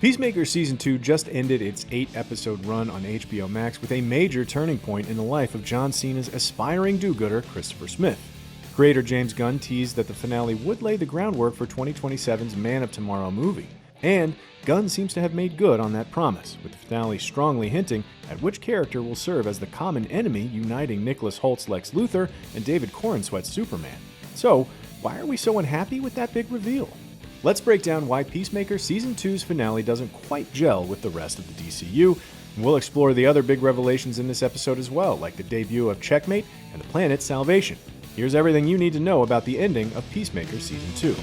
Peacemaker Season 2 just ended its 8-episode run on HBO Max with a major turning point in the life of John Cena's aspiring do-gooder, Christopher Smith. Creator James Gunn teased that the finale would lay the groundwork for 2027's Man of Tomorrow movie, and Gunn seems to have made good on that promise, with the finale strongly hinting at which character will serve as the common enemy uniting Nicholas Hoult's Lex Luthor and David Corenswet's Superman. So, why are we so unhappy with that big reveal? Let's break down why Peacemaker Season 2's finale doesn't quite gel with the rest of the DCU, and we'll explore the other big revelations in this episode as well, like the debut of Checkmate and the planet Salvation. Here's everything you need to know about the ending of Peacemaker Season 2.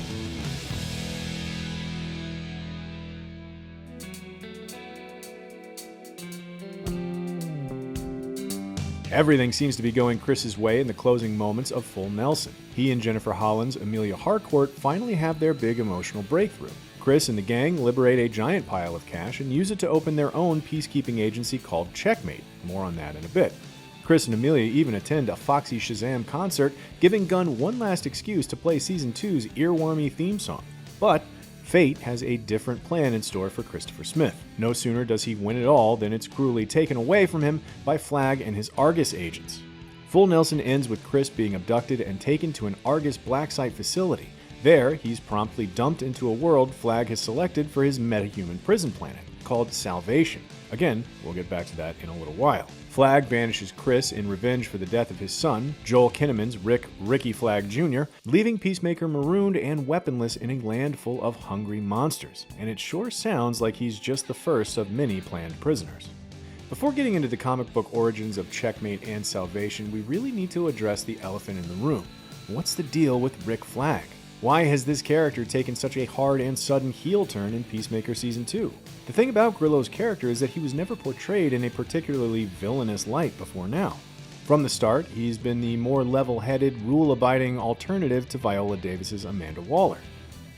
Everything seems to be going Chris's way in the closing moments of Full Nelson. He and Jennifer Holland's Amelia Harcourt finally have their big emotional breakthrough. Chris and the gang liberate a giant pile of cash and use it to open their own peacekeeping agency called Checkmate. More on that in a bit. Chris and Amelia even attend a Foxy Shazam concert, giving Gunn one last excuse to play Season 2's earwormy theme song. But fate has a different plan in store for Christopher Smith. No sooner does he win it all than it's cruelly taken away from him by Flag and his Argus agents. Full Nelson ends with Chris being abducted and taken to an Argus black site facility. There, he's promptly dumped into a world Flag has selected for his metahuman prison planet, called Salvation. Again, we'll get back to that in a little while. Flag banishes Chris in revenge for the death of his son, Joel Kinnaman's Ricky Flag Jr., leaving Peacemaker marooned and weaponless in a land full of hungry monsters, and it sure sounds like he's just the first of many planned prisoners. Before getting into the comic book origins of Checkmate and Salvation, we really need to address the elephant in the room. What's the deal with Rick Flag? Why has this character taken such a hard and sudden heel turn in Peacemaker Season 2? The thing about Grillo's character is that he was never portrayed in a particularly villainous light before now. From the start, he's been the more level-headed, rule-abiding alternative to Viola Davis's Amanda Waller.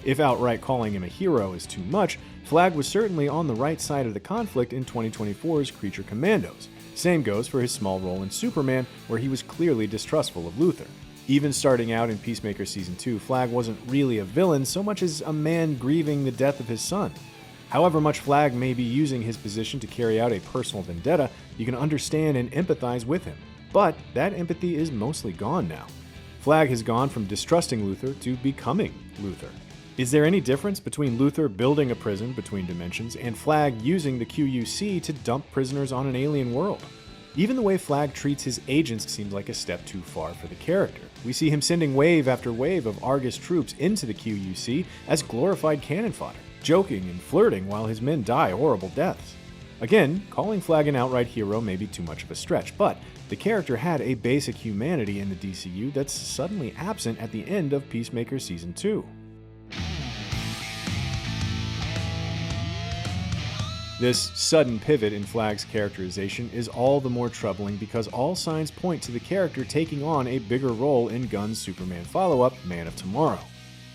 If outright calling him a hero is too much, Flag was certainly on the right side of the conflict in 2024's Creature Commandos. Same goes for his small role in Superman, where he was clearly distrustful of Luthor. Even starting out in Peacemaker Season 2, Flag wasn't really a villain so much as a man grieving the death of his son. However much Flag may be using his position to carry out a personal vendetta, you can understand and empathize with him. But that empathy is mostly gone now. Flag has gone from distrusting Luthor to becoming Luthor. Is there any difference between Luthor building a prison between dimensions and Flag using the QUC to dump prisoners on an alien world? Even the way Flag treats his agents seems like a step too far for the character. We see him sending wave after wave of Argus troops into the QUC as glorified cannon fodder, joking and flirting while his men die horrible deaths. Again, calling Flag an outright hero may be too much of a stretch, but the character had a basic humanity in the DCU that's suddenly absent at the end of Peacemaker Season 2. This sudden pivot in Flag's characterization is all the more troubling because all signs point to the character taking on a bigger role in Gunn's Superman follow-up, Man of Tomorrow.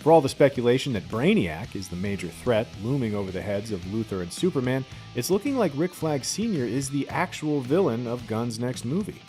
For all the speculation that Brainiac is the major threat looming over the heads of Luthor and Superman, it's looking like Rick Flag Sr. is the actual villain of Gunn's next movie.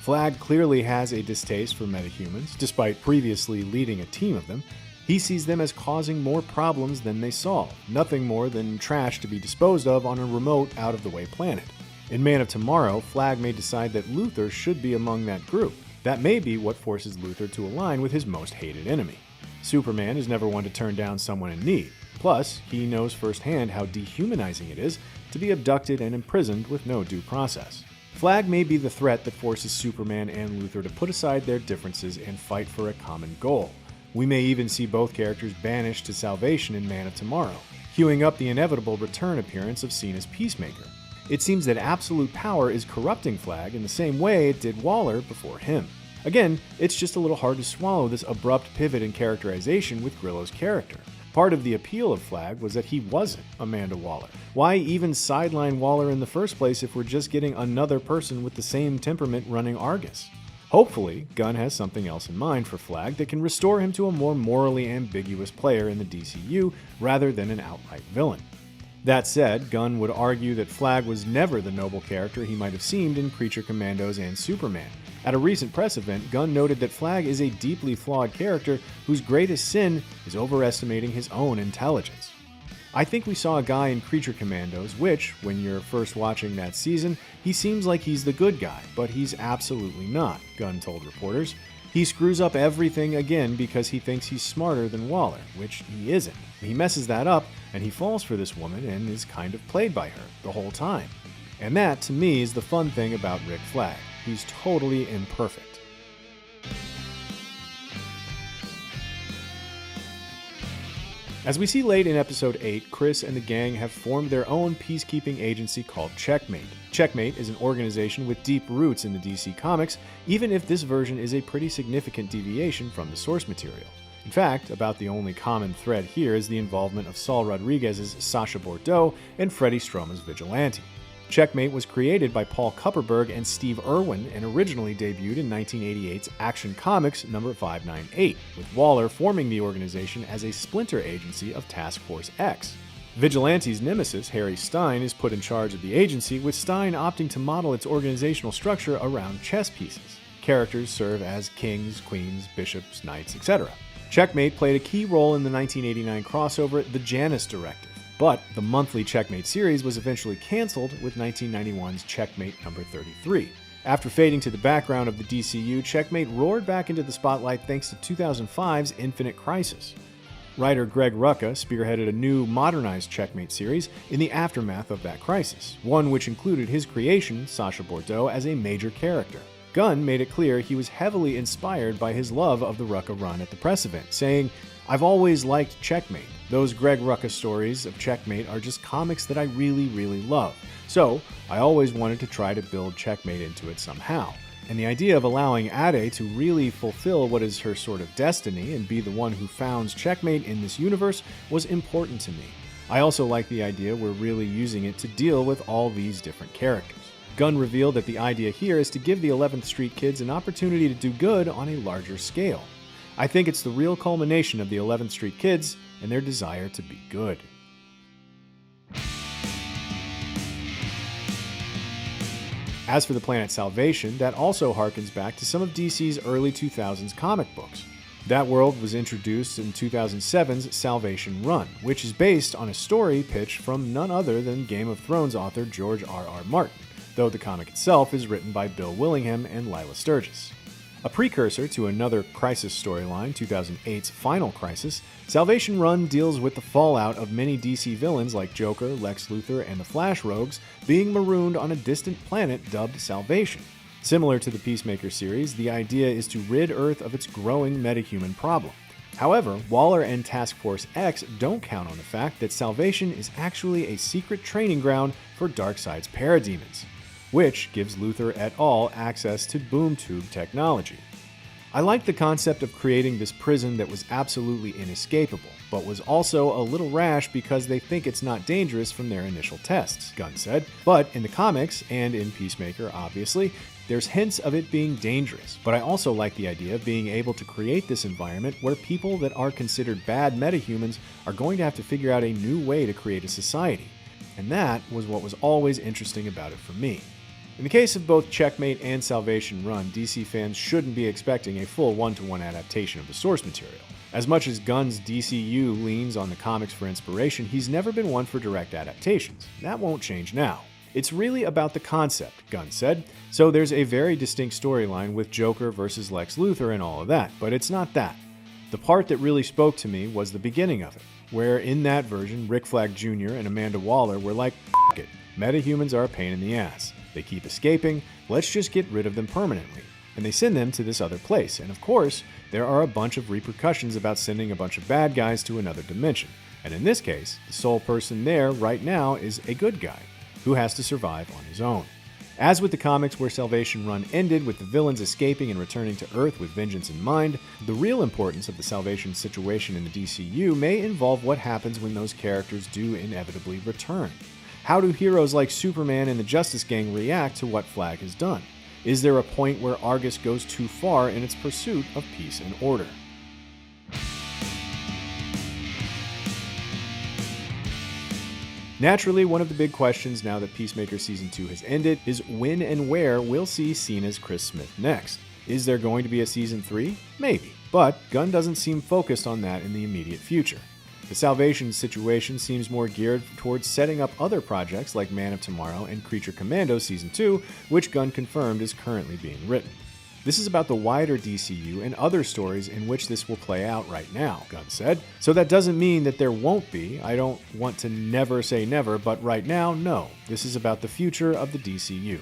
Flag clearly has a distaste for metahumans, despite previously leading a team of them. He sees them as causing more problems than they solve, nothing more than trash to be disposed of on a remote, out-of-the-way planet. In Man of Tomorrow, Flag may decide that Luthor should be among that group. That may be what forces Luthor to align with his most hated enemy. Superman is never one to turn down someone in need. Plus, he knows firsthand how dehumanizing it is to be abducted and imprisoned with no due process. Flag may be the threat that forces Superman and Luthor to put aside their differences and fight for a common goal. We may even see both characters banished to Salvation in Man of Tomorrow, queuing up the inevitable return appearance of Cena's Peacemaker. It seems that absolute power is corrupting Flag in the same way it did Waller before him. Again, it's just a little hard to swallow this abrupt pivot in characterization with Grillo's character. Part of the appeal of Flag was that he wasn't Amanda Waller. Why even sideline Waller in the first place if we're just getting another person with the same temperament running Argus? Hopefully, Gunn has something else in mind for Flag that can restore him to a more morally ambiguous player in the DCU rather than an outright villain. That said, Gunn would argue that Flag was never the noble character he might have seemed in Creature Commandos and Superman. At a recent press event, Gunn noted that Flag is a deeply flawed character whose greatest sin is overestimating his own intelligence. I think we saw a guy in Creature Commandos, which, when you're first watching that season, he seems like he's the good guy, but he's absolutely not, Gunn told reporters. He screws up everything again because he thinks he's smarter than Waller, which he isn't. He messes that up, and he falls for this woman and is kind of played by her the whole time. And that, to me, is the fun thing about Rick Flag. He's totally imperfect. As we see late in episode 8, Chris and the gang have formed their own peacekeeping agency called Checkmate. Checkmate is an organization with deep roots in the DC Comics, even if this version is a pretty significant deviation from the source material. In fact, about the only common thread here is the involvement of Saul Rodriguez's Sasha Bordeaux and Freddie Stroma's Vigilante. Checkmate was created by Paul Kupperberg and Steve Irwin and originally debuted in 1988's Action Comics number 598, with Waller forming the organization as a splinter agency of Task Force X. Vigilante's nemesis, Harry Stein, is put in charge of the agency, with Stein opting to model its organizational structure around chess pieces. Characters serve as kings, queens, bishops, knights, etc. Checkmate played a key role in the 1989 crossover The Janus Directive. But the monthly Checkmate series was eventually canceled with 1991's Checkmate number 33. After fading to the background of the DCU, Checkmate roared back into the spotlight thanks to 2005's Infinite Crisis. Writer Greg Rucka spearheaded a new, modernized Checkmate series in the aftermath of that crisis, one which included his creation, Sasha Bordeaux, as a major character. Gunn made it clear he was heavily inspired by his love of the Rucka run at the press event, saying, "I've always liked Checkmate. Those Greg Rucka stories of Checkmate are just comics that I really, really love. So, I always wanted to try to build Checkmate into it somehow. And the idea of allowing Agee to really fulfill what is her sort of destiny and be the one who founds Checkmate in this universe was important to me. I also like the idea we're really using it to deal with all these different characters." Gunn revealed that the idea here is to give the 11th Street kids an opportunity to do good on a larger scale. I think it's the real culmination of the 11th Street kids and their desire to be good. As for the planet Salvation, that also harkens back to some of DC's early 2000s comic books. That world was introduced in 2007's Salvation Run, which is based on a story pitch from none other than Game of Thrones author George R.R. Martin, though the comic itself is written by Bill Willingham and Lila Sturgis. A precursor to another Crisis storyline, 2008's Final Crisis, Salvation Run deals with the fallout of many DC villains like Joker, Lex Luthor, and the Flash Rogues being marooned on a distant planet dubbed Salvation. Similar to the Peacemaker series, the idea is to rid Earth of its growing metahuman problem. However, Waller and Task Force X don't count on the fact that Salvation is actually a secret training ground for Darkseid's parademons, which gives Luthor et al. Access to boom tube technology. I like the concept of creating this prison that was absolutely inescapable, but was also a little rash because they think it's not dangerous from their initial tests, Gunn said. But in the comics, and in Peacemaker obviously, there's hints of it being dangerous, but I also like the idea of being able to create this environment where people that are considered bad metahumans are going to have to figure out a new way to create a society. And that was what was always interesting about it for me. In the case of both Checkmate and Salvation Run, DC fans shouldn't be expecting a full one-to-one adaptation of the source material. As much as Gunn's DCU leans on the comics for inspiration, he's never been one for direct adaptations. That won't change now. It's really about the concept, Gunn said. So there's a very distinct storyline with Joker versus Lex Luthor and all of that, but it's not that. The part that really spoke to me was the beginning of it, where in that version, Rick Flag Jr. and Amanda Waller were like, "F*** it, metahumans are a pain in the ass. They keep escaping, let's just get rid of them permanently." And they send them to this other place, and of course, there are a bunch of repercussions about sending a bunch of bad guys to another dimension. And in this case, the sole person there right now is a good guy, who has to survive on his own. As with the comics where Salvation Run ended with the villains escaping and returning to Earth with vengeance in mind, the real importance of the Salvation situation in the DCU may involve what happens when those characters do inevitably return. How do heroes like Superman and the Justice Gang react to what Flag has done? Is there a point where Argus goes too far in its pursuit of peace and order? Naturally, one of the big questions now that Peacemaker Season 2 has ended is when and where we'll see Cena's Chris Smith next. Is there going to be a Season 3? Maybe, but Gunn doesn't seem focused on that in the immediate future. The Salvation situation seems more geared towards setting up other projects like Man of Tomorrow and Creature Commando Season 2, which Gunn confirmed is currently being written. This is about the wider DCU and other stories in which this will play out right now, Gunn said. So that doesn't mean that there won't be. I don't want to never say never, but right now, no. This is about the future of the DCU.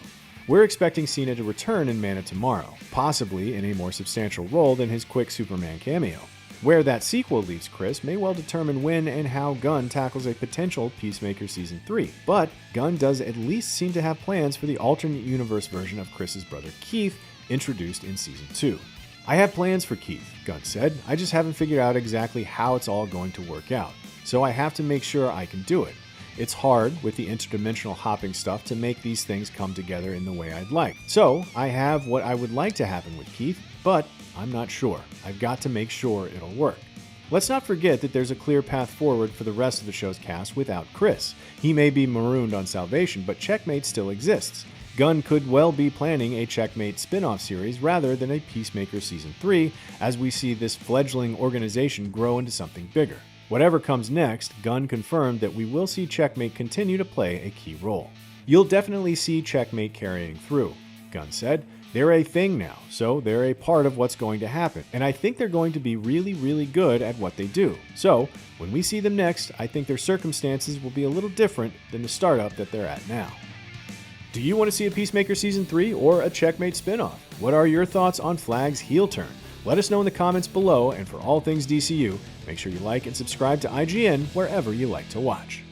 We're expecting Cena to return in Man of Tomorrow, possibly in a more substantial role than his quick Superman cameo. Where that sequel leaves Chris may well determine when and how Gunn tackles a potential Peacemaker Season 3, but Gunn does at least seem to have plans for the alternate universe version of Chris's brother Keith, introduced in Season 2. I have plans for Keith, Gunn said. I just haven't figured out exactly how it's all going to work out. So I have to make sure I can do it. It's hard with the interdimensional hopping stuff to make these things come together in the way I'd like. So I have what I would like to happen with Keith, but I'm not sure. I've got to make sure it'll work. Let's not forget that there's a clear path forward for the rest of the show's cast without Chris. He may be marooned on Salvation, but Checkmate still exists. Gunn could well be planning a Checkmate spin-off series rather than a Peacemaker Season 3, as we see this fledgling organization grow into something bigger. Whatever comes next, Gunn confirmed that we will see Checkmate continue to play a key role. You'll definitely see Checkmate carrying through, Gunn said. They're a thing now, so they're a part of what's going to happen, and I think they're going to be really, really good at what they do. So, when we see them next, I think their circumstances will be a little different than the startup that they're at now. Do you want to see a Peacemaker Season 3 or a Checkmate spinoff? What are your thoughts on Flag's heel turn? Let us know in the comments below, and for all things DCU, make sure you like and subscribe to IGN wherever you like to watch.